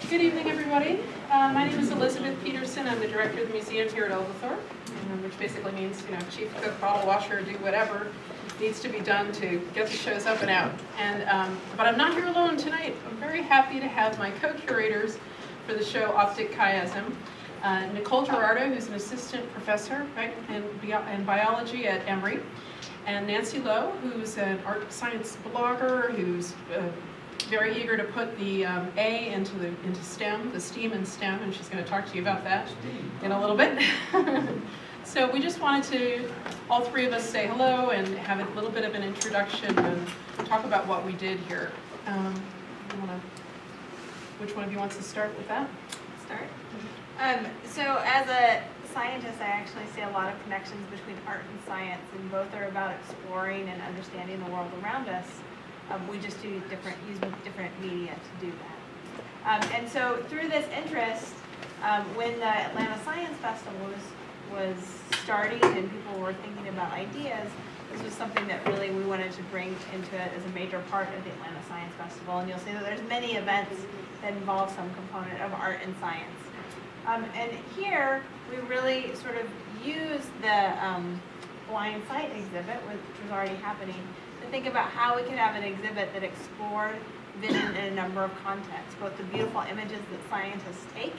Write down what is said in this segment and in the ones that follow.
Good evening, everybody. My name is Elizabeth Peterson. I'm the director of the museum here at Oglethorpe, which basically means, chief cook, bottle washer, do whatever needs to be done to get the shows up and out. But I'm not here alone tonight. I'm very happy to have my co-curators for the show OPTIC CHIASM, Nicole Gerardo, who's an assistant professor in biology at Emory, and Nancy Lowe, who's an art science blogger who's very eager to put the A into STEM, the STEAM and STEM, and she's going to talk to you about that in a little bit. So we just wanted to, all three of us, say hello and have a little bit of an introduction and talk about what we did here. Which one of you wants to start with that? Start. So as a scientist, I actually see a lot of connections between art and science, and both are about exploring and understanding the world around us. We just use different media to do that. And so through this interest, when the Atlanta Science Festival was starting and people were thinking about ideas, this was something that really we wanted to bring into it as a major part of the Atlanta Science Festival. And you'll see that there's many events that involve some component of art and science. And here, we really sort of use the blind sight exhibit, which was already happening, to think about how we could have an exhibit that explored vision in a number of contexts, both the beautiful images that scientists take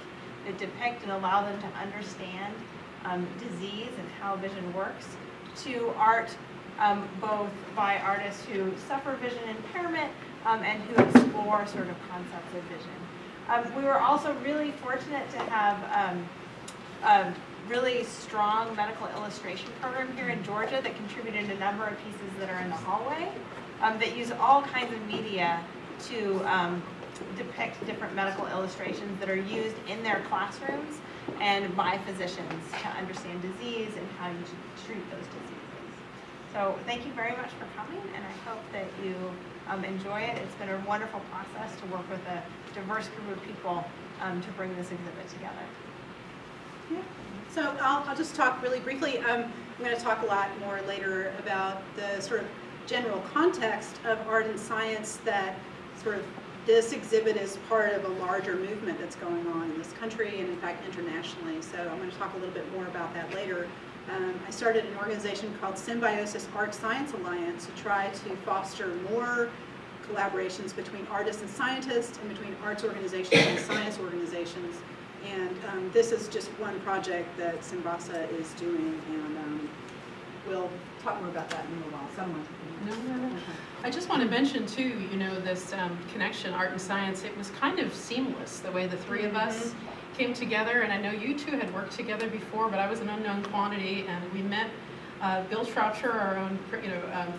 that depict and allow them to understand disease and how vision works, to art both by artists who suffer vision impairment and who explore sort of concepts of vision. We were also really fortunate to have a really strong medical illustration program here in Georgia that contributed a number of pieces that are in the hallway that use all kinds of media to depict different medical illustrations that are used in their classrooms and by physicians to understand disease and how you should treat those diseases. So thank you very much for coming, and I hope that you enjoy it. It's been a wonderful process to work with a diverse group of people to bring this exhibit together. Yeah. So I'll just talk really briefly. I'm going to talk a lot more later about the sort of general context of art and science, that sort of this exhibit is part of a larger movement that's going on in this country and in fact internationally. So I'm going to talk a little bit more about that later. I started an organization called Symbiosis Art Science Alliance to try to foster more collaborations between artists and scientists and between arts organizations and science organizations. And this is just one project that Symbasa is doing, and we'll talk more about that in a little while. Someone. No. I just want to mention too, this connection, art and science, it was kind of seamless, the way the three of us came together. And I know you two had worked together before, but I was an unknown quantity, and we met Bill Shropshire, our own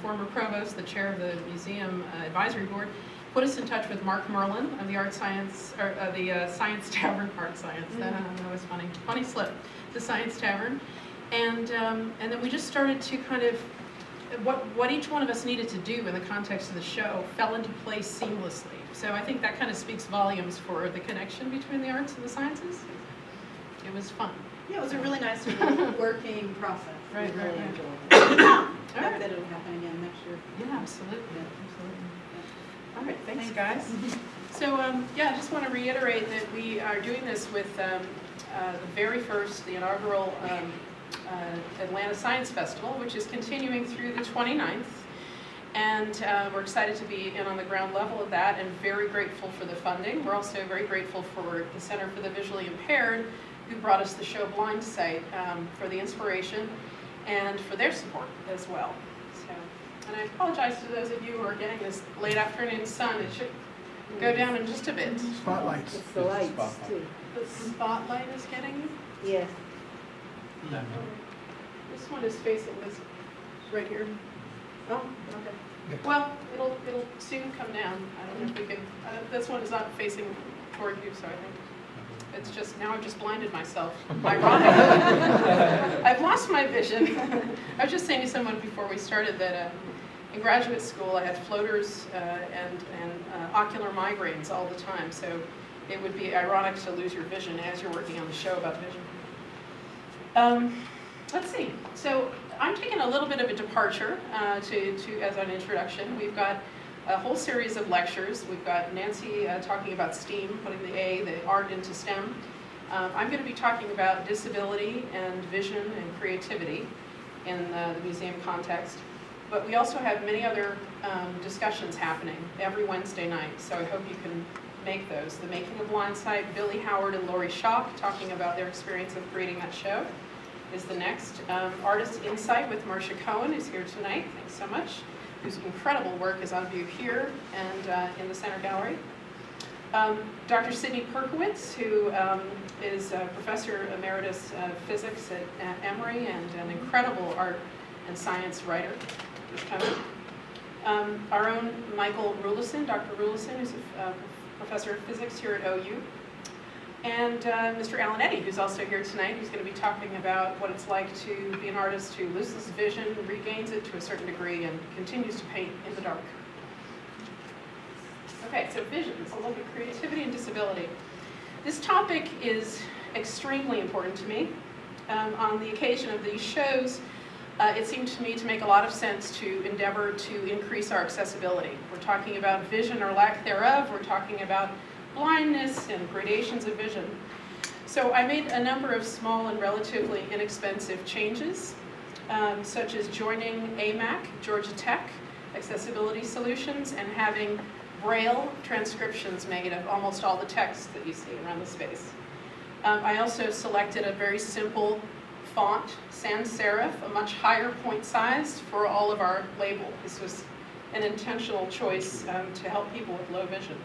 former provost, the chair of the museum advisory board, put us in touch with Mark Merlin of the Science Tavern, Art Science, that was funny slip, the Science Tavern. And then we just started to kind of, what each one of us needed to do in the context of the show fell into place seamlessly. So I think that kind of speaks volumes for the connection between the arts and the sciences. It was fun. Yeah, it was a really nice working process. Right. Really enjoyed it. Hope that it'll happen again next year. Yeah, absolutely. All right, thanks guys. So I just want to reiterate that we are doing this with the inaugural Atlanta Science Festival, which is continuing through the 29th. And we're excited to be in on the ground level of that and very grateful for the funding. We're also very grateful for the Center for the Visually Impaired, who brought us the show Blind Sight, for the inspiration and for their support as well. And I apologize to those of you who are getting this late afternoon sun. It should go down in just a bit. Spotlights. It's the lights too. The spotlight is getting you? Yes. No. This one is facing this right here. Oh, okay. Well, it'll soon come down. I don't know if we can. This one is not facing toward you, so I think it's just now I've just blinded myself. Ironic. I've lost my vision. I was just saying to someone before we started that in graduate school I had floaters and ocular migraines all the time. So it would be ironic to lose your vision as you're working on the show about vision. Let's see. So I'm taking a little bit of a departure as an introduction. We've got a whole series of lectures. We've got Nancy talking about STEAM, putting the art into STEM. I'm going to be talking about disability and vision and creativity in the museum context. But we also have many other discussions happening every Wednesday night, so I hope you can make those. The Making of Blindsight, Billy Howard and Lori Schock talking about their experience of creating that show is the next. Artist Insight with Marcia Cohen is here tonight, thanks so much, whose incredible work is on view here and in the center gallery. Dr. Sidney Perkowitz, who is a professor emeritus of physics at Emory and an incredible art and science writer, is coming. Our own Michael Rulison, Dr. Rulison, who's a professor of physics here at OU. And Mr. Alan Eddy, who's also here tonight, who's going to be talking about what it's like to be an artist who loses vision, regains it to a certain degree, and continues to paint in the dark. Okay, so visions, a look at creativity and disability. This topic is extremely important to me. On the occasion of these shows, it seemed to me to make a lot of sense to endeavor to increase our accessibility. We're talking about vision or lack thereof. We're talking about blindness and gradations of vision. So I made a number of small and relatively inexpensive changes, such as joining AMAC, Georgia Tech, Accessibility Solutions, and having Braille transcriptions made of almost all the text that you see around the space. I also selected a very simple font, sans serif, a much higher point size for all of our label. This was an intentional choice to help people with low vision.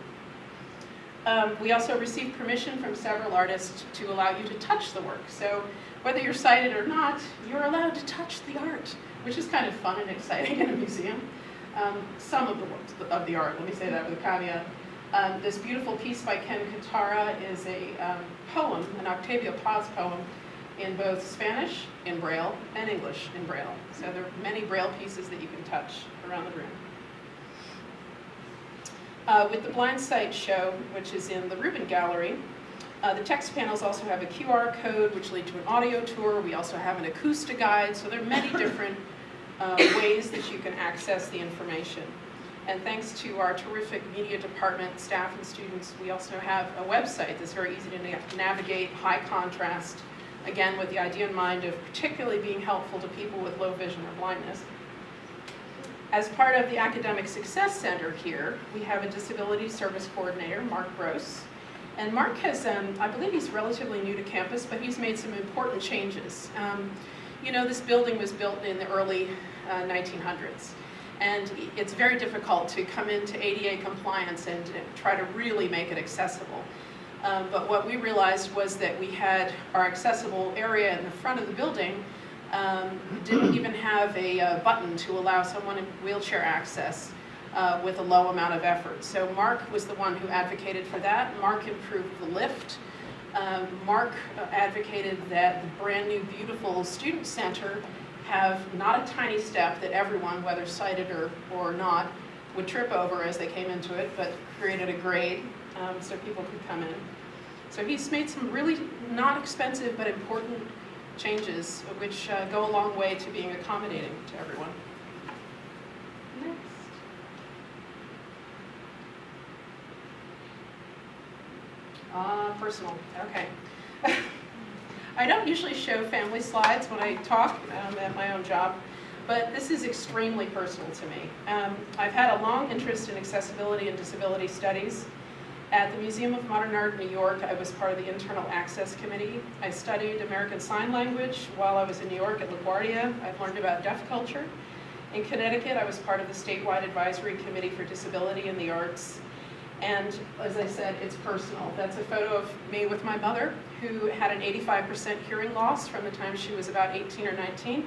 We also received permission from several artists to allow you to touch the work. So whether you're sighted or not, you're allowed to touch the art, which is kind of fun and exciting in a museum. Some of the works of the art, let me say that with a caveat. This beautiful piece by Ken Katara is a poem, an Octavio Paz poem, in both Spanish in Braille and English in Braille. So there are many Braille pieces that you can touch around the room. With the Blindsight show, which is in the Rubin Gallery, the text panels also have a QR code, which lead to an audio tour. We also have an acoustic guide, so there are many different ways that you can access the information. And thanks to our terrific media department, staff and students, we also have a website that's very easy to navigate, high contrast, again with the idea in mind of particularly being helpful to people with low vision or blindness. As part of the Academic Success Center here, we have a Disability Service Coordinator, Mark Gross. And Mark has, I believe he's relatively new to campus, but he's made some important changes. You know, this building was built in the early 1900s. And it's very difficult to come into ADA compliance and try to really make it accessible. But what we realized was that we had our accessible area in the front of the building didn't even have a button to allow someone in wheelchair access with a low amount of effort. So Mark was the one who advocated for that. Mark improved the lift. Mark advocated that the brand new beautiful student center have not a tiny step that everyone, whether sighted or not, would trip over as they came into it, but created a grade so people could come in. So he's made some really not expensive but important changes, which go a long way to being accommodating to everyone. Next. Personal, okay. I don't usually show family slides when I talk at my own job, but this is extremely personal to me. I've had a long interest in accessibility and disability studies. At the Museum of Modern Art in New York, I was part of the Internal Access Committee. I studied American Sign Language while I was in New York at LaGuardia. I've learned about deaf culture. In Connecticut, I was part of the statewide advisory committee for disability in the arts. And as I said, it's personal. That's a photo of me with my mother, who had an 85% hearing loss from the time she was about 18 or 19.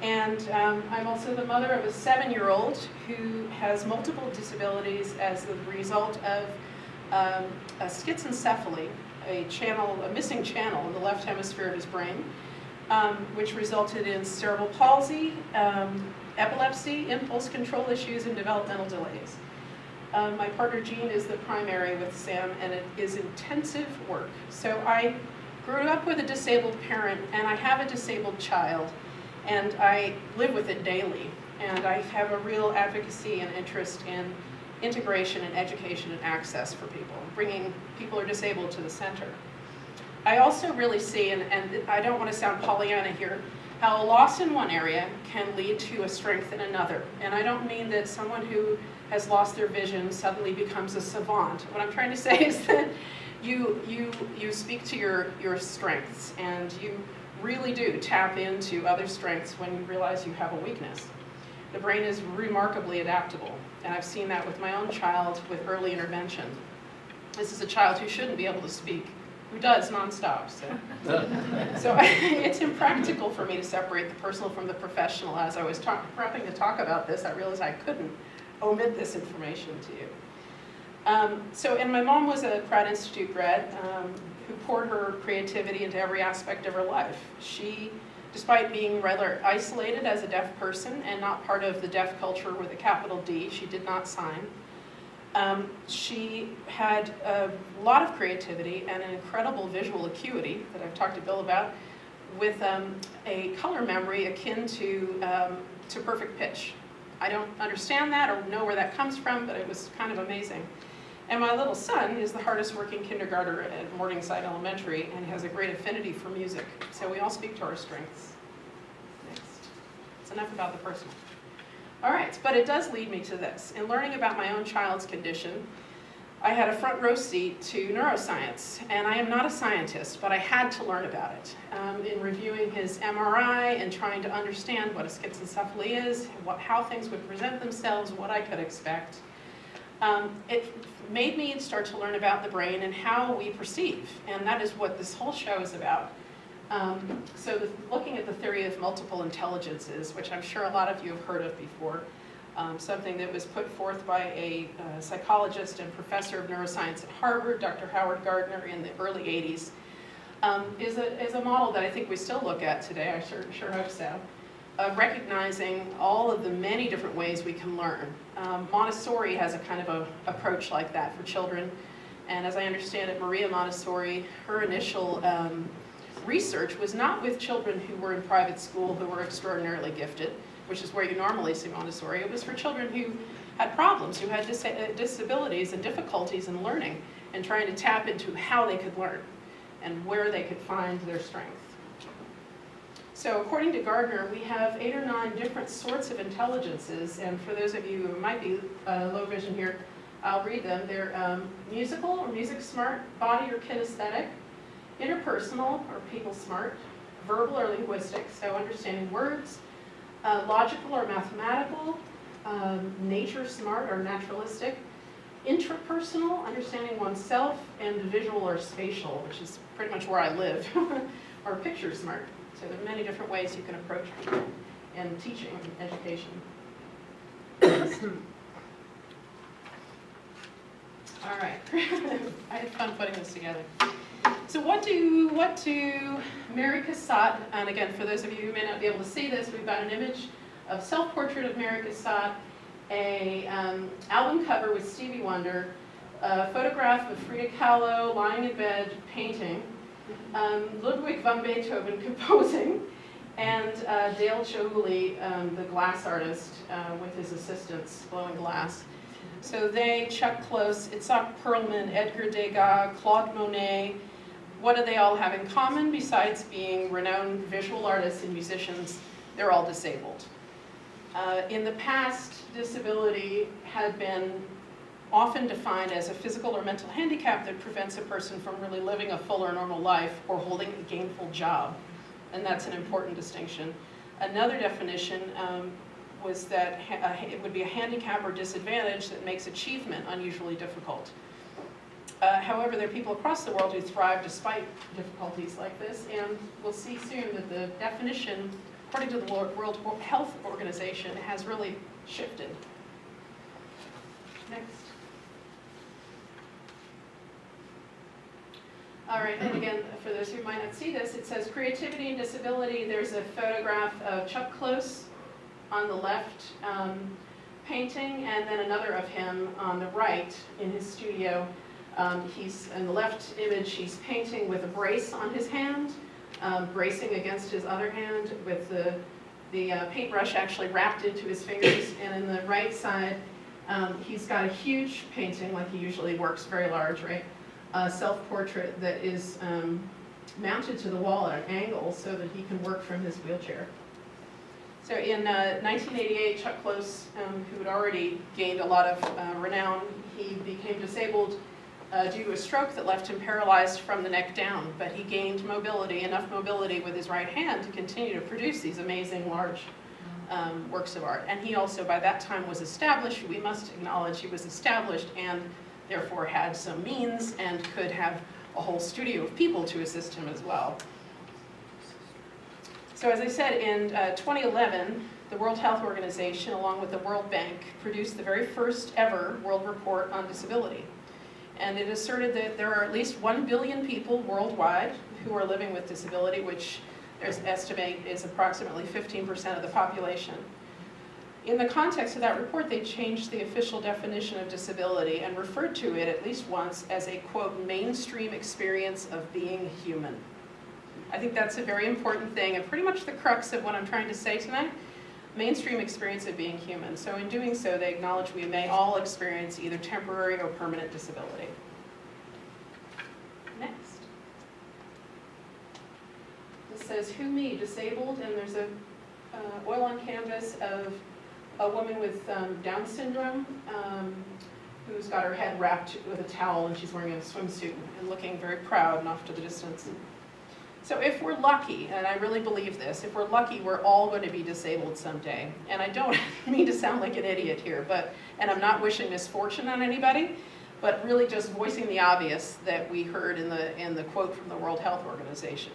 And I'm also the mother of a 7-year-old who has multiple disabilities as the result of a schizencephaly, a missing channel in the left hemisphere of his brain, which resulted in cerebral palsy, epilepsy, impulse control issues, and developmental delays. My partner Jean is the primary with Sam, and it is intensive work. So I grew up with a disabled parent, and I have a disabled child, and I live with it daily. And I have a real advocacy and interest in integration and education and access for people, bringing people who are disabled to the center. I also really see, and I don't want to sound Pollyanna here, how a loss in one area can lead to a strength in another. And I don't mean that someone who has lost their vision suddenly becomes a savant. What I'm trying to say is that you speak to your strengths, and you really do tap into other strengths when you realize you have a weakness. The brain is remarkably adaptable, and I've seen that with my own child with early intervention. This is a child who shouldn't be able to speak, who does nonstop. So it's impractical for me to separate the personal from the professional. As I was prepping to talk about this, I realized I couldn't omit this information to you. And my mom was a Pratt Institute grad who poured her creativity into every aspect of her life. She, despite being rather isolated as a deaf person and not part of the deaf culture with a capital D, she did not sign. She had a lot of creativity and an incredible visual acuity that I've talked to Bill about, with a color memory akin to perfect pitch. I don't understand that or know where that comes from, but it was kind of amazing. And my little son is the hardest working kindergartner at Morningside Elementary and has a great affinity for music. So we all speak to our strengths. Next. It's enough about the personal. All right, but it does lead me to this. In learning about my own child's condition, I had a front row seat to neuroscience, and I am not a scientist, but I had to learn about it. In reviewing his MRI and trying to understand what a schizencephaly is, how things would present themselves, what I could expect, it made me start to learn about the brain and how we perceive, and that is what this whole show is about. Looking at the theory of multiple intelligences, which I'm sure a lot of you have heard of before, something that was put forth by a psychologist and professor of neuroscience at Harvard, Dr. Howard Gardner, in the early 80s, is a model that I think we still look at today, I sure hope so, of recognizing all of the many different ways we can learn. Montessori has a kind of a approach like that for children, and as I understand it, Maria Montessori, her initial research was not with children who were in private school who were extraordinarily gifted, which is where you normally see Montessori. It was for children who had problems, who had disabilities and difficulties in learning, and trying to tap into how they could learn and where they could find their strength. So according to Gardner, we have 8 or 9 different sorts of intelligences, and for those of you who might be low vision here, I'll read them. They're musical or music smart, body or kinesthetic, interpersonal or people smart, verbal or linguistic, so understanding words, logical or mathematical, nature smart or naturalistic, intrapersonal, understanding oneself, and visual or spatial, which is pretty much where I live, or picture smart. So there are many different ways you can approach people in teaching and education. All right, I had fun putting this together. So what do Mary Cassatt, and again, for those of you who may not be able to see this, we've got an image of self-portrait of Mary Cassatt, a album cover with Stevie Wonder, a photograph of Frida Kahlo lying in bed painting, Ludwig van Beethoven composing, and Dale Chihuly, the glass artist, with his assistants blowing glass. So they, Chuck Close, Itzhak Perlman, Edgar Degas, Claude Monet, what do they all have in common besides being renowned visual artists and musicians? They're all disabled. In the past, disability had been often defined as a physical or mental handicap that prevents a person from really living a full or normal life or holding a gainful job, and that's an important distinction. Another definition was that it would be a handicap or disadvantage that makes achievement unusually difficult. However, there are people across the world who thrive despite difficulties like this, and we'll see soon that the definition, according to the World Health Organization, has really shifted. Next. All right, and again, for those who might not see this, it says creativity and disability. There's a photograph of Chuck Close on the left painting, and then another of him on the right in his studio. He's in the left image, he's painting with a brace on his hand, bracing against his other hand with the paintbrush actually wrapped into his fingers. And in the right side, He's got a huge painting, like he usually works, very large, right? A self-portrait that is mounted to the wall at an angle so that he can work from his wheelchair. So in 1988, Chuck Close, who had already gained a lot of renown, he became disabled due to a stroke that left him paralyzed from the neck down, but he gained mobility, enough mobility with his right hand to continue to produce these amazing large works of art. And he also, by that time, was established. We must acknowledge he was established and therefore had some means and could have a whole studio of people to assist him as well. So as I said, in 2011, the World Health Organization, along with the World Bank, produced the very first ever World Report on Disability. And it asserted that there are at least 1 billion people worldwide who are living with disability, which there's estimate is approximately 15% of the population. In the context of that report, they changed the official definition of disability and referred to it at least once as a, quote, mainstream experience of being human. I think that's a very important thing and pretty much the crux of what I'm trying to say tonight. Mainstream experience of being human. So in doing so, they acknowledge we may all experience either temporary or permanent disability. Next. This says, who me, disabled, and there's a oil on canvas of a woman with Down syndrome who's got her head wrapped with a towel and she's wearing a swimsuit and looking very proud and off to the distance. So if we're lucky, and I really believe this, if we're lucky, we're all going to be disabled someday. And I don't mean to sound like an idiot here, and I'm not wishing misfortune on anybody, but really just voicing the obvious that we heard in the quote from the World Health Organization,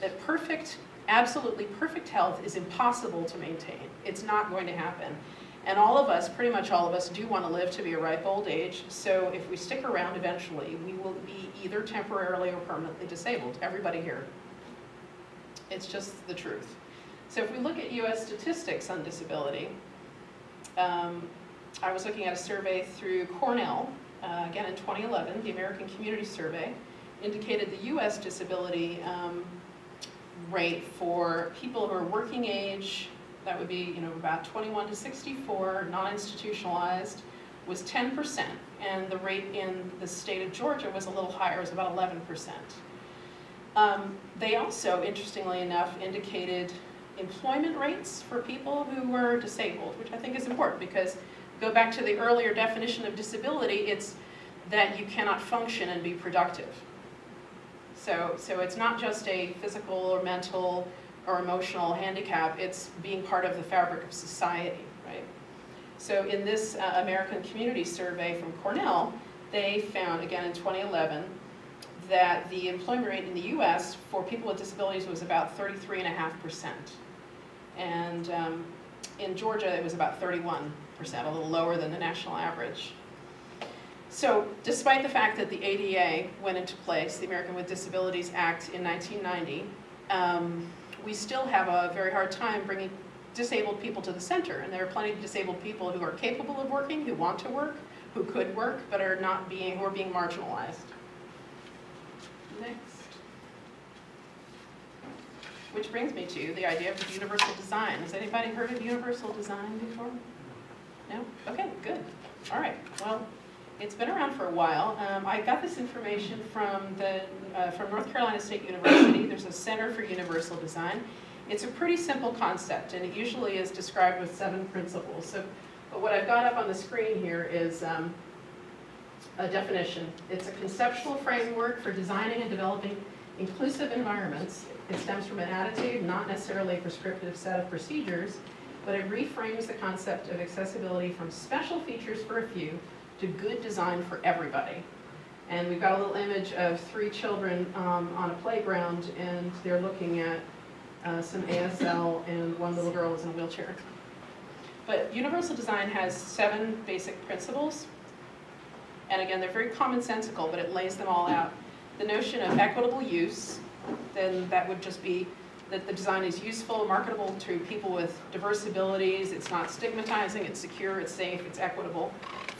that perfect, absolutely perfect health is impossible to maintain. It's not going to happen. And all of us, pretty much all of us, do want to live to be a ripe old age, so if we stick around eventually, we will be either temporarily or permanently disabled, everybody here. It's just the truth. So if we look at US statistics on disability, I was looking at a survey through Cornell, again in 2011, the American Community Survey, indicated the US disability rate for people who are working age, that would be about 21 to 64, non-institutionalized, was 10%, and the rate in the state of Georgia was a little higher, it was about 11%. They also, interestingly enough, indicated employment rates for people who were disabled, which I think is important because, go back to the earlier definition of disability, it's that you cannot function and be productive. So it's not just a physical or mental or emotional handicap, it's being part of the fabric of society, right? So in this American Community Survey from Cornell, they found, again in 2011, that the employment rate in the US for people with disabilities was about 33.5%. And in Georgia, it was about 31%, a little lower than the national average. So despite the fact that the ADA went into place, the American with Disabilities Act in 1990, we still have a very hard time bringing disabled people to the center. And there are plenty of disabled people who are capable of working, who want to work, who could work, but are who are being marginalized. Next. Which brings me to the idea of universal design. Has anybody heard of universal design before? No? Okay, good. All right. Well, it's been around for a while. I got this information from North Carolina State University. There's a Center for Universal Design. It's a pretty simple concept, and it usually is described with 7 principles. But what I've got up on the screen here is a definition. It's a conceptual framework for designing and developing inclusive environments. It stems from an attitude, not necessarily a prescriptive set of procedures, but it reframes the concept of accessibility from special features for a few to good design for everybody. And we've got a little image of 3 children on a playground, and they're looking at some ASL, and one little girl is in a wheelchair. But universal design has 7 basic principles. And again, they're very commonsensical, but it lays them all out. The notion of equitable use, then that would just be that the design is useful, marketable to people with diverse abilities, it's not stigmatizing, it's secure, it's safe, it's equitable.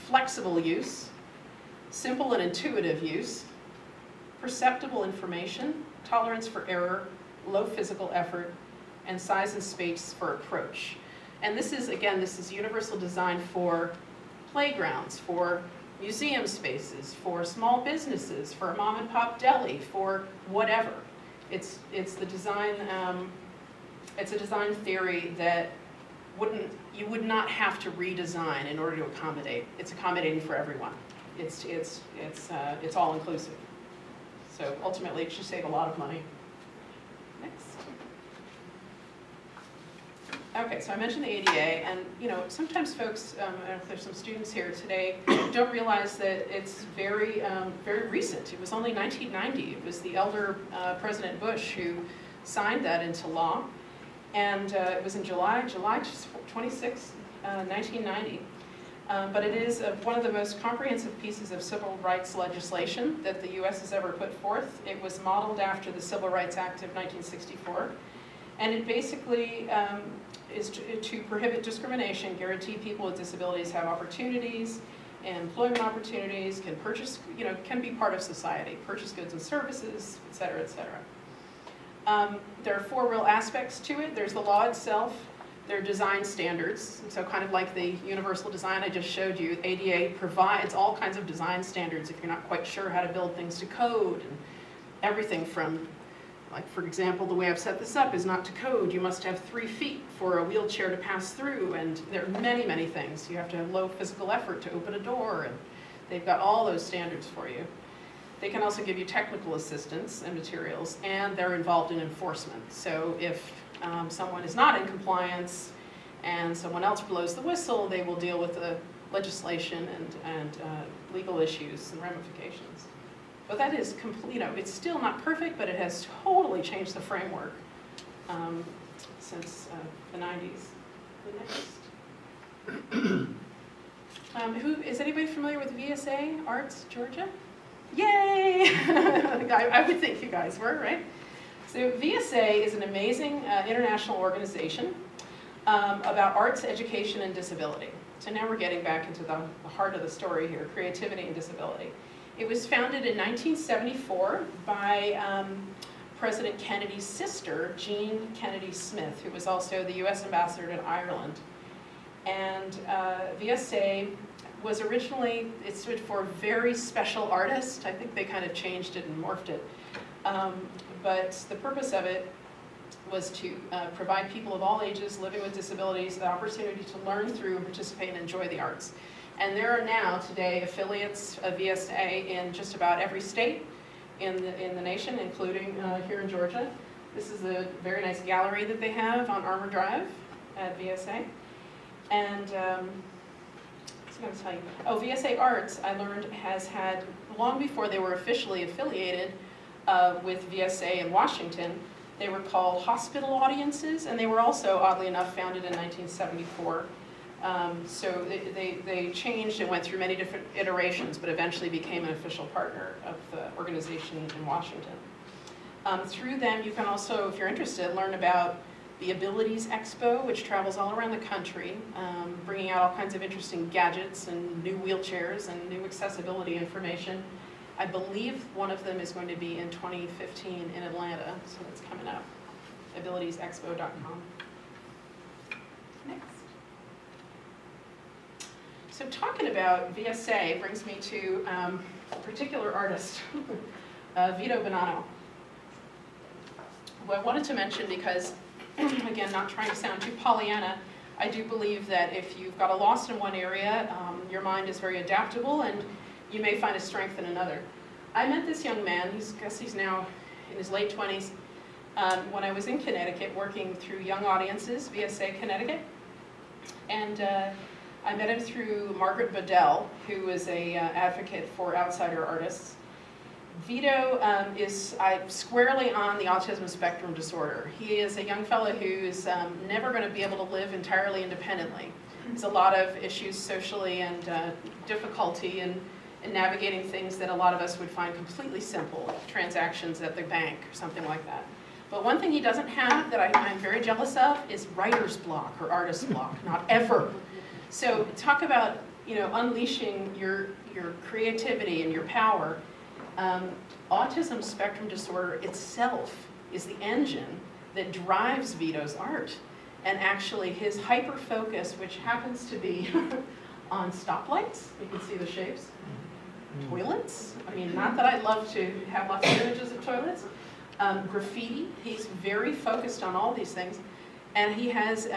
Flexible use, simple and intuitive use, perceptible information, tolerance for error, low physical effort, and size and space for approach. And this is, again, this is universal design for playgrounds, for museum spaces, for small businesses, for a mom and pop deli, for whatever. It's the design. It's a design theory that you would not have to redesign in order to accommodate. It's accommodating for everyone. It's all inclusive. So ultimately, it should save a lot of money. Next. Okay, so I mentioned the ADA, and sometimes folks, I don't know if there's some students here today, don't realize that it's very recent. It was only 1990. It was the elder President Bush who signed that into law, and it was in July 26, 1990. But it is one of the most comprehensive pieces of civil rights legislation that the U.S. has ever put forth. It was modeled after the Civil Rights Act of 1964, and it basically is to prohibit discrimination, guarantee people with disabilities have opportunities, employment opportunities, can purchase, can be part of society, purchase goods and services, et cetera, et cetera. There are 4 real aspects to it. There's the law itself. There are design standards. So kind of like the universal design I just showed you, ADA provides all kinds of design standards if you're not quite sure how to build things to code, and everything from, like for example, the way I've set this up is not to code. You must have 3 feet for a wheelchair to pass through, and there are many, many things. You have to have low physical effort to open a door, and they've got all those standards for you. They can also give you technical assistance and materials, and they're involved in enforcement. So if someone is not in compliance and someone else blows the whistle, they will deal with the legislation and legal issues and ramifications. But that is complete, it's still not perfect, but it has totally changed the framework since the 90s. The next. Is anybody familiar with VSA Arts Georgia? Yay! I would think you guys were, right? So VSA is an amazing international organization about arts, education, and disability. So now we're getting back into the heart of the story here, creativity and disability. It was founded in 1974 by President Kennedy's sister, Jean Kennedy Smith, who was also the U.S. ambassador to Ireland. And VSA was originally, it stood for Very Special Artist. I think they kind of changed it and morphed it. But the purpose of it was to provide people of all ages living with disabilities the opportunity to learn through, participate, and enjoy the arts. And there are now today affiliates of VSA in just about every state in the nation, including here in Georgia. This is a very nice gallery that they have on Armour Drive at VSA. And what's I going to tell you? Oh, VSA Arts, I learned, has had, long before they were officially affiliated with VSA in Washington, they were called hospital audiences, and they were also, oddly enough, founded in 1974. So they changed and went through many different iterations, but eventually became an official partner of the organization in Washington. Through them, you can also, if you're interested, learn about the Abilities Expo, which travels all around the country, bringing out all kinds of interesting gadgets and new wheelchairs and new accessibility information. I believe one of them is going to be in 2015 in Atlanta, so it's coming up. AbilitiesExpo.com. Next. So talking about VSA brings me to a particular artist, Vito Bonanno, who I wanted to mention because, again, not trying to sound too Pollyanna, I do believe that if you've got a loss in one area, your mind is very adaptable and you may find a strength in another. I met this young man, I guess he's now in his late 20s, when I was in Connecticut working through young audiences, VSA Connecticut. And I met him through Margaret Bedell, who is an advocate for outsider artists. Vito is squarely on the autism spectrum disorder. He is a young fellow who's never going to be able to live entirely independently. There's a lot of issues socially and difficulty in navigating things that a lot of us would find completely simple, like transactions at the bank or something like that. But one thing he doesn't have that I'm very jealous of is writer's block or artist's block, not ever. So talk about, unleashing your creativity and your power. Autism spectrum disorder itself is the engine that drives Vito's art. And actually his hyper-focus, which happens to be on stoplights. You can see the shapes. Toilets. I mean, not that I love to have lots of images of toilets. Graffiti. He's very focused on all these things. And he has,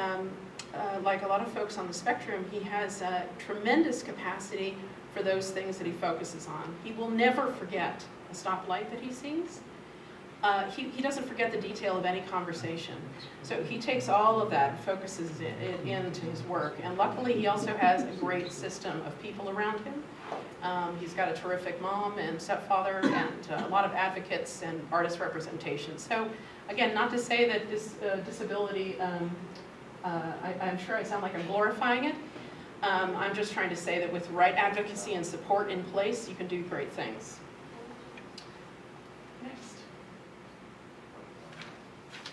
like a lot of folks on the spectrum, he has tremendous capacity for those things that he focuses on. He will never forget a stoplight that he sees. He doesn't forget the detail of any conversation. So he takes all of that and focuses it into his work. And luckily, he also has a great system of people around him. He's got a terrific mom and stepfather and a lot of advocates and artist representation. So again, not to say that this disability, I'm sure I sound like I'm glorifying it. I'm just trying to say that with the right advocacy and support in place, you can do great things. Next.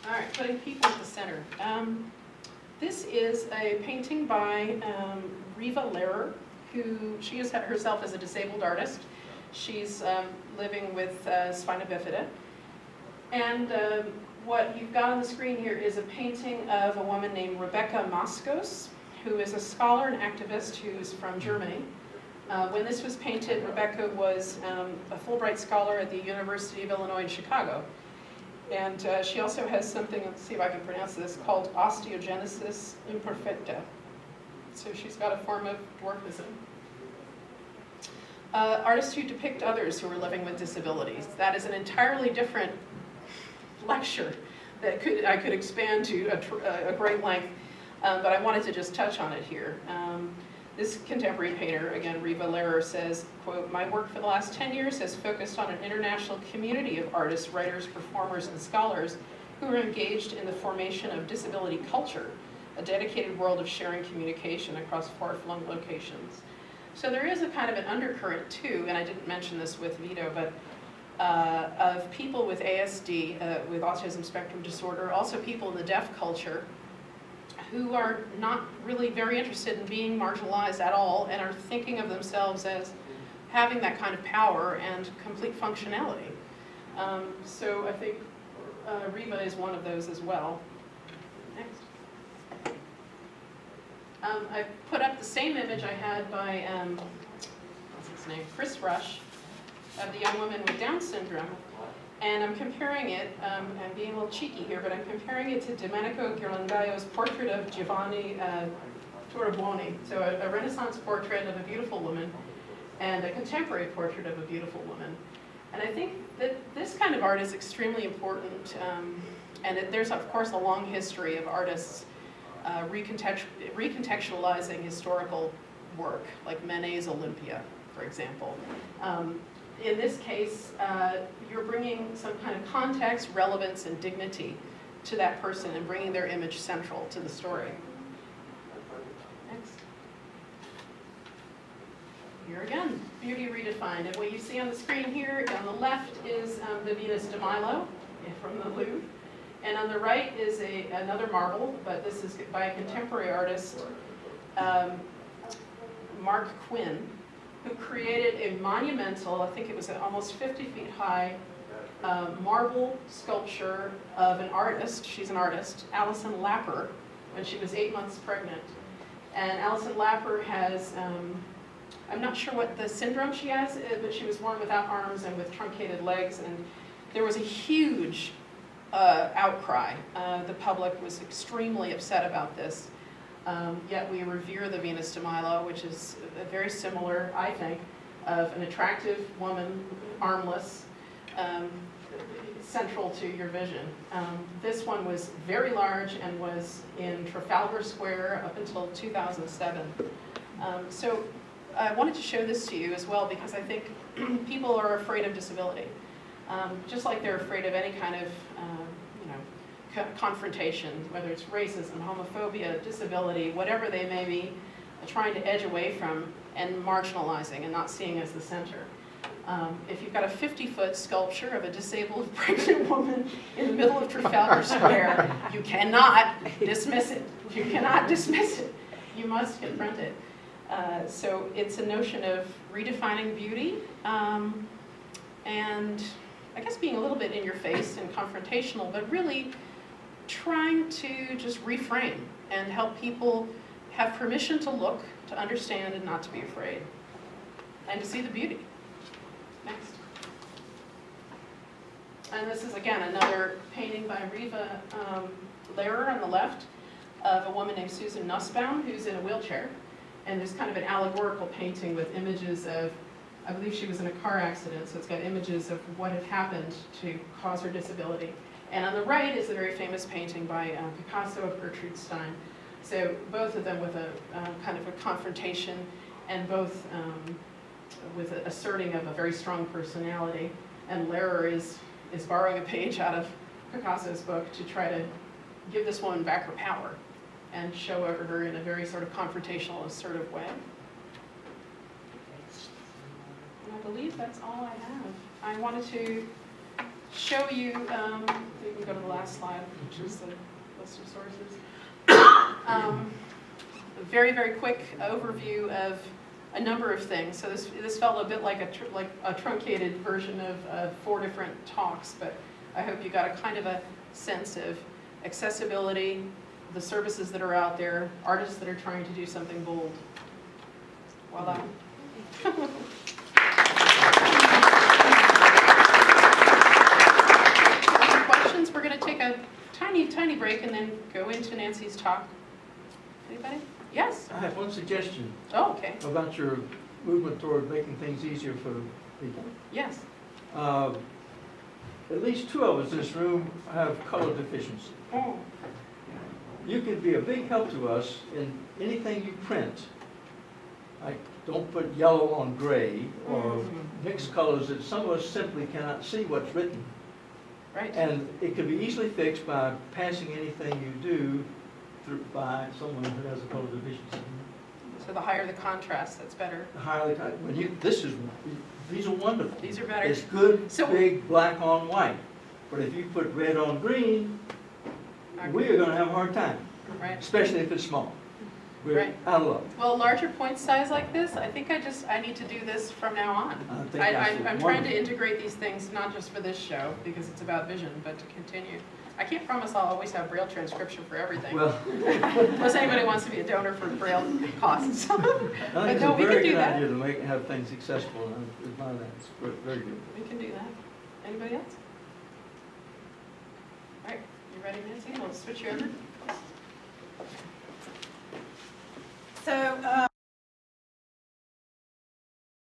All right, putting people at the center. This is a painting by Riva, who she is herself as a disabled artist. She's living with spina bifida. And what you've got on the screen here is a painting of a woman named Rebecca Mascus, who is a scholar and activist who's from Germany. When this was painted, Rebecca was a Fulbright scholar at the University of Illinois in Chicago. And she also has something, let's see if I can pronounce this, called osteogenesis imperfecta. So she's got a form of dwarfism. Artists who depict others who are living with disabilities. That is an entirely different lecture that I could expand to a great length, but I wanted to just touch on it here. This contemporary painter, again, Riva, says, quote, "My work for the last 10 years has focused on an international community of artists, writers, performers, and scholars who are engaged in the formation of disability culture, a dedicated world of sharing communication across far-flung locations." So there is a kind of an undercurrent too, and I didn't mention this with Vito, but of people with ASD, with autism spectrum disorder, also people in the deaf culture, who are not really very interested in being marginalized at all and are thinking of themselves as having that kind of power and complete functionality. So I think Riva is one of those as well. Next. I put up the same image I had by, what's his name, Chris Rush, of the young woman with Down syndrome. And I'm comparing it, I'm being a little cheeky here, but I'm comparing it to Domenico Ghirlandaio's portrait of Giovanni Tornabuoni. So a Renaissance portrait of a beautiful woman and a contemporary portrait of a beautiful woman. And I think that this kind of art is extremely important. And there's, of course, a long history of artists recontextualizing historical work, like Manet's Olympia, for example. In this case, you're bringing some kind of context, relevance, and dignity to that person and bringing their image central to the story. Next. Here again, beauty redefined. And what you see on the screen here, on the left is the Venus de Milo from the Louvre. And on the right is another marble, but this is by a contemporary artist, Marc Quin, who created a monumental, I think it was almost 50 feet high, marble sculpture of an artist. She's an artist, Alison Lapper, when she was 8 months pregnant. And Alison Lapper has, I'm not sure what the syndrome she has, but she was born without arms and with truncated legs, and there was a huge outcry. The public was extremely upset about this. Yet we revere the Venus de Milo, which is very similar, I think, of an attractive woman, armless, central to your vision. This one was very large and was in Trafalgar Square up until 2007. So I wanted to show this to you as well because I think people are afraid of disability, just like they're afraid of any kind of confrontation, whether it's racism, homophobia, disability, whatever they may be trying to edge away from and marginalizing and not seeing as the center. If you've got a 50-foot sculpture of a disabled pregnant woman in the middle of Trafalgar Square, you cannot dismiss it. You cannot dismiss it. You must confront it. So it's a notion of redefining beauty and I guess being a little bit in your face and confrontational, but really trying to just reframe and help people have permission to look, to understand, and not to be afraid, and to see the beauty. Next. And this is, again, another painting by Riva Lehrer on the left of a woman named Susan Nussbaum, who's in a wheelchair. And there's kind of an allegorical painting with images of, I believe she was in a car accident, so it's got images of what had happened to cause her disability. And on the right is a very famous painting by Picasso of Gertrude Stein. So both of them with a kind of a confrontation, and both with an asserting of a very strong personality. And Lehrer is borrowing a page out of Picasso's book to try to give this woman back her power and show her in a very sort of confrontational, assertive way. And I believe that's all I have. I wanted to show you, we can go to the last slide, which is the list of sources. A very, very quick overview of a number of things. So this felt a bit like a truncated version of 4 different talks, but I hope you got a kind of a sense of accessibility, the services that are out there, artists that are trying to do something bold. Voila. Any questions? We're going to take a tiny break and then go into Nancy's talk. Anybody? Yes? I have one suggestion Oh, okay. about your movement toward making things easier for people. Yes. At least 2 of us in this room have color deficiency. Oh. You could be a big help to us in anything you print. Like, don't put yellow on gray, or mix colors that some of us simply cannot see what's written. Right. And it could be easily fixed by passing anything you do by someone who has a color deficiency. So the higher the contrast, that's better. The higher the these are wonderful. These are better. It's good, So- big black on white. But if you put red on green, we are going to have a hard time, Right. especially if it's small. We're Right. out of luck. Well, a larger point size like this, I think I need to do this from now on. I think that's I'm trying wonderful. to integrate these things, not just for this show, because it's about vision, but to continue. I can't promise I'll always have Braille transcription for everything. Well, Unless anybody wants to be a donor for Braille costs. I think it's no, a we can very do good that. idea to have things accessible, and I admire that. It's very good. We can do that. Anybody else? All right, you ready, Nancy? We'll switch you over. So